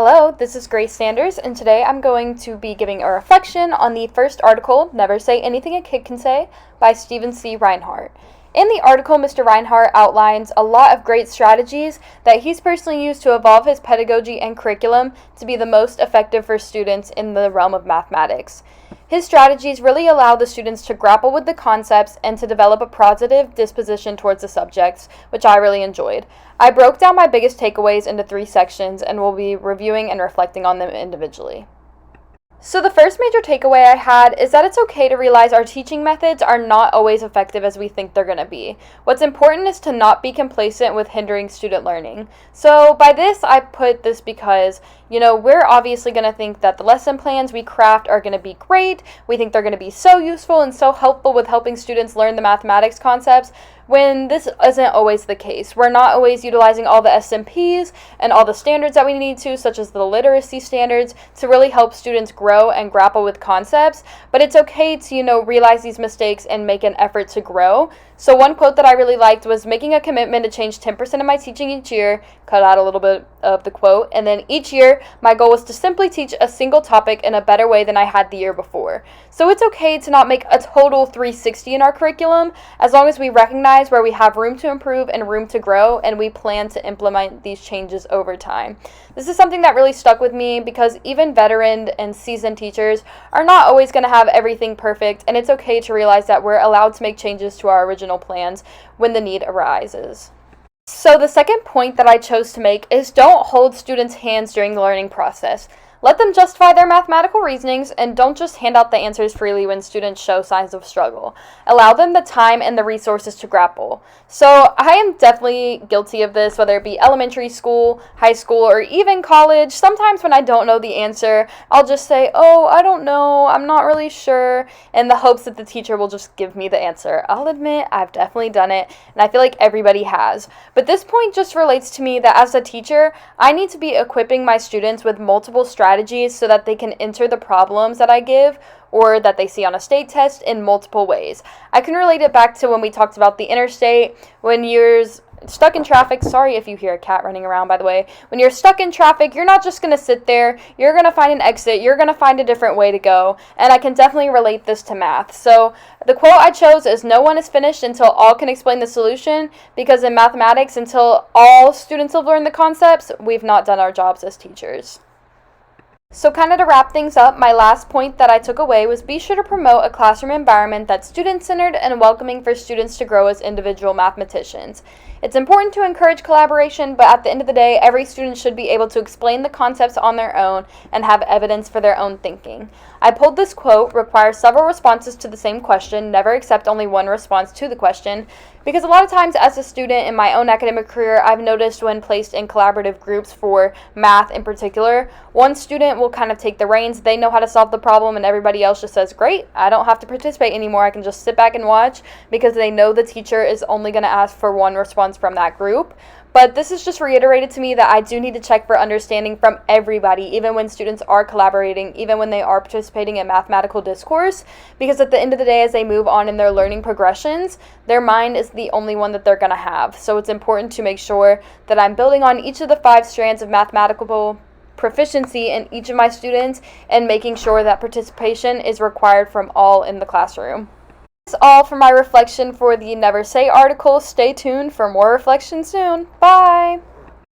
Hello, this is Grayce Sanders, and today I'm going to be giving a reflection on the first article, Never Say Anything a Kid Can Say, by Stephen C. Reinhart. In the article, Mr. Reinhart outlines a lot of great strategies that he's personally used to evolve his pedagogy and curriculum to be the most effective for students in the realm of mathematics. His strategies really allow the students to grapple with the concepts and to develop a positive disposition towards the subjects, which I really enjoyed. I broke down my biggest takeaways into 3 sections and will be reviewing and reflecting on them individually. So the first major takeaway I had is that it's okay to realize our teaching methods are not always effective as we think they're going to be. What's important is to not be complacent with hindering student learning. So by this, I put this because, we're obviously going to think that the lesson plans we craft are going to be great. We think they're going to be so useful and so helpful with helping students learn the mathematics concepts, when this isn't always the case. We're not always utilizing all the SMPs and all the standards that we need to, such as the literacy standards, to really help students grow and grapple with concepts. But it's okay to, realize these mistakes and make an effort to grow. So one quote that I really liked was, making a commitment to change 10% of my teaching each year, cut out a little bit of the quote, and then each year my goal was to simply teach a single topic in a better way than I had the year before. So it's okay to not make a total 360 in our curriculum, as long as we recognize where we have room to improve and room to grow, and we plan to implement these changes over time. This is something that really stuck with me because even veteran and seasoned teachers are not always going to have everything perfect, and it's okay to realize that we're allowed to make changes to our original plans when the need arises. So the second point that I chose to make is, don't hold students' hands during the learning process. Let them justify their mathematical reasonings, and don't just hand out the answers freely when students show signs of struggle. Allow them the time and the resources to grapple. So I am definitely guilty of this, whether it be elementary school, high school, or even college. Sometimes when I don't know the answer, I'll just say, "Oh, I don't know, I'm not really sure," in the hopes that the teacher will just give me the answer. I'll admit, I've definitely done it, and I feel like everybody has. But this point just relates to me that as a teacher, I need to be equipping my students with multiple strategies so that they can enter the problems that I give or that they see on a state test in multiple ways. I can relate it back to when we talked about the interstate. When you're stuck in traffic, sorry if you hear a cat running around, by the way. When you're stuck in traffic, you're not just going to sit there. You're going to find an exit. You're going to find a different way to go. And I can definitely relate this to math. So the quote I chose is, "No one is finished until all can explain the solution," because in mathematics, until all students have learned the concepts, we've not done our jobs as teachers. So kind of to wrap things up, my last point that I took away was, be sure to promote a classroom environment that's student-centered and welcoming for students to grow as individual mathematicians. It's important to encourage collaboration, but at the end of the day, every student should be able to explain the concepts on their own and have evidence for their own thinking. I pulled this quote, "Require several responses to the same question, never accept only one response to the question," because a lot of times as a student in my own academic career, I've noticed when placed in collaborative groups for math in particular, one student will kind of take the reins. They know how to solve the problem, and everybody else just says, "Great, I don't have to participate anymore. I can just sit back and watch," because they know the teacher is only going to ask for one response from that group. But this has just reiterated to me that I do need to check for understanding from everybody, even when students are collaborating, even when they are participating in mathematical discourse, because at the end of the day, as they move on in their learning progressions, their mind is the only one that they're going to have. So it's important to make sure that I'm building on each of the 5 strands of mathematical proficiency in each of my students and making sure that participation is required from all in the classroom. That's all for my reflection for the Never Say article. Stay tuned for more reflection soon. Bye!